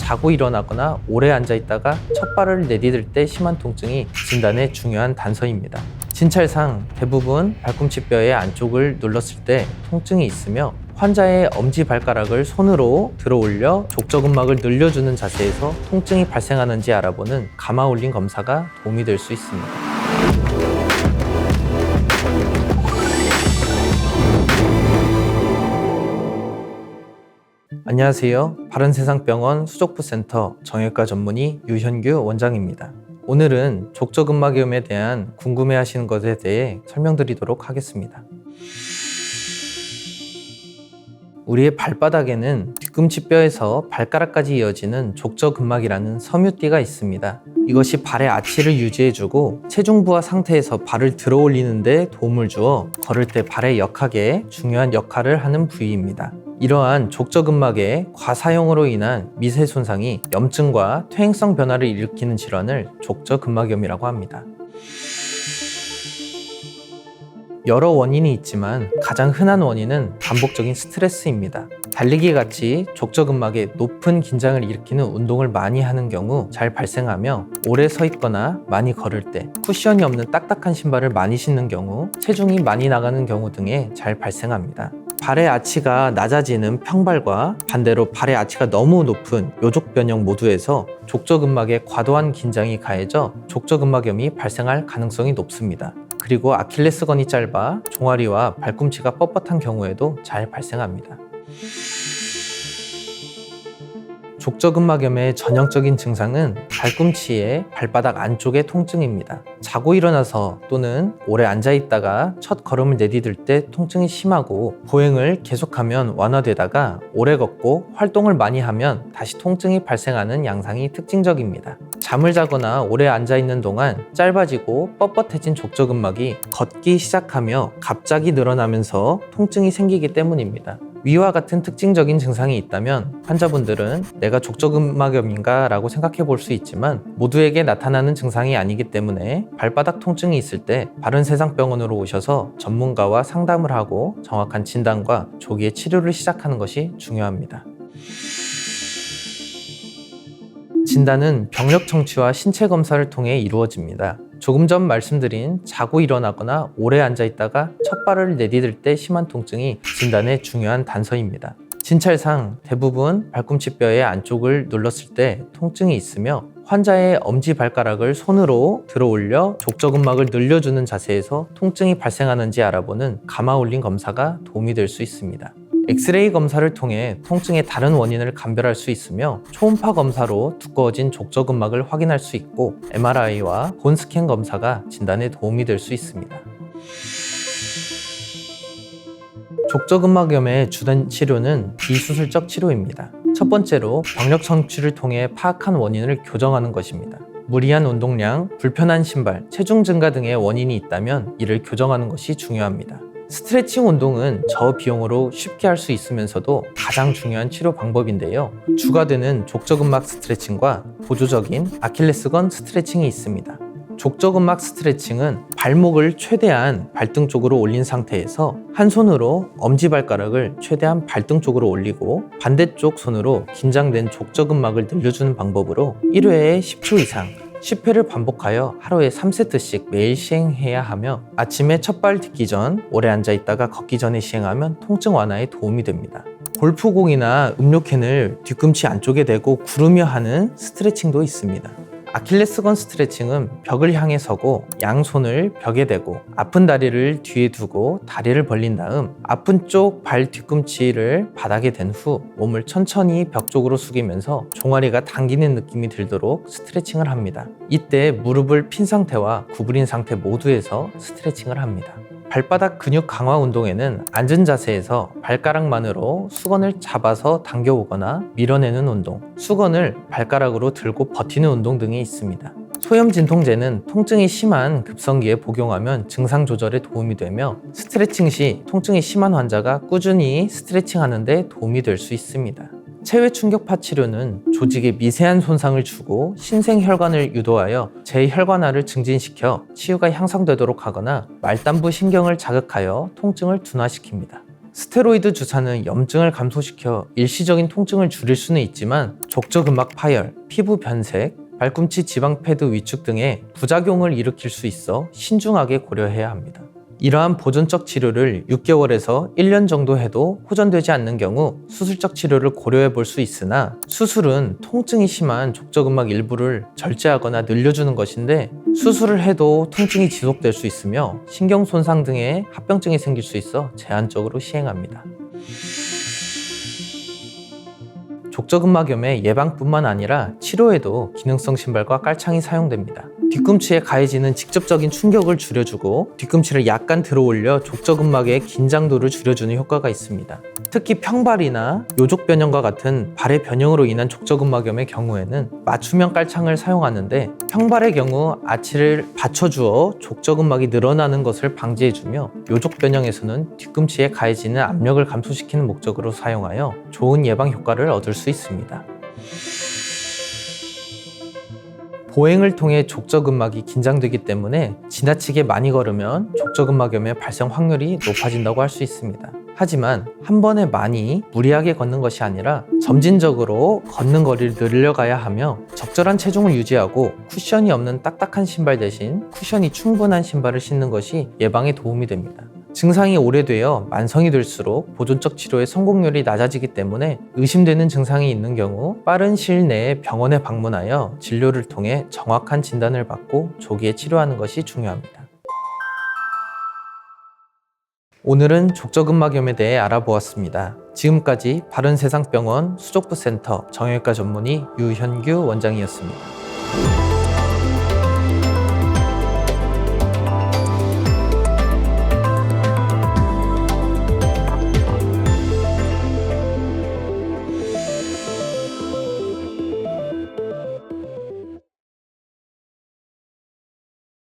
자고 일어나거나 오래 앉아있다가 첫 발을 내디딜 때 심한 통증이 진단의 중요한 단서입니다. 진찰상 대부분 발꿈치 뼈의 안쪽을 눌렀을 때 통증이 있으며 환자의 엄지발가락을 손으로 들어 올려 족저근막을 늘려주는 자세에서 통증이 발생하는지 알아보는 가마올림 검사가 도움이 될 수 있습니다. 안녕하세요. 바른세상병원 수족부센터 정형외과 전문의 유현규 원장입니다. 오늘은 족저근막염에 대한 궁금해하시는 것에 대해 설명드리도록 하겠습니다. 우리의 발바닥에는 뒤꿈치 뼈에서 발가락까지 이어지는 족저근막이라는 섬유띠가 있습니다. 이것이 발의 아치를 유지해주고 체중부하 상태에서 발을 들어 올리는 데 도움을 주어 걸을 때 발에 역학에 중요한 역할을 하는 부위입니다. 이러한 족저근막의 과사용으로 인한 미세 손상이 염증과 퇴행성 변화를 일으키는 질환을 족저근막염이라고 합니다. 여러 원인이 있지만 가장 흔한 원인은 반복적인 스트레스입니다. 달리기 같이 족저근막에 높은 긴장을 일으키는 운동을 많이 하는 경우 잘 발생하며 오래 서 있거나 많이 걸을 때, 쿠션이 없는 딱딱한 신발을 많이 신는 경우, 체중이 많이 나가는 경우 등에 잘 발생합니다. 발의 아치가 낮아지는 평발과 반대로 발의 아치가 너무 높은 요족변형 모두에서 족저근막에 과도한 긴장이 가해져 족저근막염이 발생할 가능성이 높습니다. 그리고 아킬레스건이 짧아 종아리와 발꿈치가 뻣뻣한 경우에도 잘 발생합니다. 족저근막염의 전형적인 증상은 발꿈치의 발바닥 안쪽의 통증입니다. 자고 일어나서 또는 오래 앉아있다가 첫 걸음을 내디딜 때 통증이 심하고 보행을 계속하면 완화되다가 오래 걷고 활동을 많이 하면 다시 통증이 발생하는 양상이 특징적입니다. 잠을 자거나 오래 앉아있는 동안 짧아지고 뻣뻣해진 족저근막이 걷기 시작하며 갑자기 늘어나면서 통증이 생기기 때문입니다. 위와 같은 특징적인 증상이 있다면 환자분들은 내가 족저근막염인가 라고 생각해 볼 수 있지만 모두에게 나타나는 증상이 아니기 때문에 발바닥 통증이 있을 때 바른세상병원으로 오셔서 전문가와 상담을 하고 정확한 진단과 조기에 치료를 시작하는 것이 중요합니다. 진단은 병력 청취와 신체 검사를 통해 이루어집니다. 조금 전 말씀드린 자고 일어나거나 오래 앉아있다가 첫 발을 내디딜 때 심한 통증이 진단의 중요한 단서입니다. 진찰상 대부분 발꿈치 뼈의 안쪽을 눌렀을 때 통증이 있으며 환자의 엄지발가락을 손으로 들어 올려 족저근막을 늘려주는 자세에서 통증이 발생하는지 알아보는 가마올림 검사가 도움이 될 수 있습니다. 엑스레이 검사를 통해 통증의 다른 원인을 감별할 수 있으며 초음파 검사로 두꺼워진 족저근막을 확인할 수 있고 MRI와 본스캔 검사가 진단에 도움이 될 수 있습니다. 족저근막염의 주된 치료는 비수술적 치료입니다. 첫 번째로 병력 청취를 통해 파악한 원인을 교정하는 것입니다. 무리한 운동량, 불편한 신발, 체중 증가 등의 원인이 있다면 이를 교정하는 것이 중요합니다. 스트레칭 운동은 저비용으로 쉽게 할 수 있으면서도 가장 중요한 치료 방법인데요. 주가 되는 족저근막 스트레칭과 보조적인 아킬레스건 스트레칭이 있습니다. 족저근막 스트레칭은 발목을 최대한 발등 쪽으로 올린 상태에서 한 손으로 엄지발가락을 최대한 발등 쪽으로 올리고 반대쪽 손으로 긴장된 족저근막을 늘려주는 방법으로 1회에 10초 이상 10회를 반복하여 하루에 3세트씩 매일 시행해야 하며 아침에 첫발 딛기 전 오래 앉아있다가 걷기 전에 시행하면 통증 완화에 도움이 됩니다. 골프공이나 음료캔을 뒤꿈치 안쪽에 대고 구르며 하는 스트레칭도 있습니다. 아킬레스건 스트레칭은 벽을 향해 서고 양손을 벽에 대고 아픈 다리를 뒤에 두고 다리를 벌린 다음 아픈 쪽 발 뒤꿈치를 바닥에 댄 후 몸을 천천히 벽 쪽으로 숙이면서 종아리가 당기는 느낌이 들도록 스트레칭을 합니다. 이때 무릎을 핀 상태와 구부린 상태 모두에서 스트레칭을 합니다. 발바닥 근육 강화 운동에는 앉은 자세에서 발가락만으로 수건을 잡아서 당겨오거나 밀어내는 운동, 수건을 발가락으로 들고 버티는 운동 등이 있습니다. 소염 진통제는 통증이 심한 급성기에 복용하면 증상 조절에 도움이 되며 스트레칭 시 통증이 심한 환자가 꾸준히 스트레칭하는 데 도움이 될 수 있습니다. 체외 충격파 치료는 조직에 미세한 손상을 주고 신생혈관을 유도하여 제혈관화를 증진시켜 치유가 향상되도록 하거나 말단부 신경을 자극하여 통증을 둔화시킵니다. 스테로이드 주사는 염증을 감소시켜 일시적인 통증을 줄일 수는 있지만 족저근막 파열, 피부 변색, 발꿈치 지방 패드 위축 등의 부작용을 일으킬 수 있어 신중하게 고려해야 합니다. 이러한 보존적 치료를 6개월에서 1년 정도 해도 호전되지 않는 경우 수술적 치료를 고려해 볼 수 있으나, 수술은 통증이 심한 족저근막 일부를 절제하거나 늘려주는 것인데 수술을 해도 통증이 지속될 수 있으며 신경 손상 등의 합병증이 생길 수 있어 제한적으로 시행합니다. 족저근막염의 예방뿐만 아니라 치료에도 기능성 신발과 깔창이 사용됩니다. 뒤꿈치에 가해지는 직접적인 충격을 줄여주고 뒤꿈치를 약간 들어 올려 족저근막의 긴장도를 줄여주는 효과가 있습니다. 특히 평발이나 요족 변형과 같은 발의 변형으로 인한 족저근막염의 경우에는 맞춤형 깔창을 사용하는데, 평발의 경우 아치를 받쳐주어 족저근막이 늘어나는 것을 방지해주며, 요족 변형에서는 뒤꿈치에 가해지는 압력을 감소시키는 목적으로 사용하여 좋은 예방 효과를 얻을 수 있습니다. 보행을 통해 족저근막이 긴장되기 때문에 지나치게 많이 걸으면 족저근막염의 발생 확률이 높아진다고 할 수 있습니다. 하지만 한 번에 많이 무리하게 걷는 것이 아니라 점진적으로 걷는 거리를 늘려가야 하며, 적절한 체중을 유지하고 쿠션이 없는 딱딱한 신발 대신 쿠션이 충분한 신발을 신는 것이 예방에 도움이 됩니다. 증상이 오래되어 만성이 될수록 보존적 치료의 성공률이 낮아지기 때문에 의심되는 증상이 있는 경우 빠른 시일 내에 병원에 방문하여 진료를 통해 정확한 진단을 받고 조기에 치료하는 것이 중요합니다. 오늘은 족저근막염에 대해 알아보았습니다. 지금까지 바른세상병원 수족부센터 정형외과 전문의 유현규 원장이었습니다.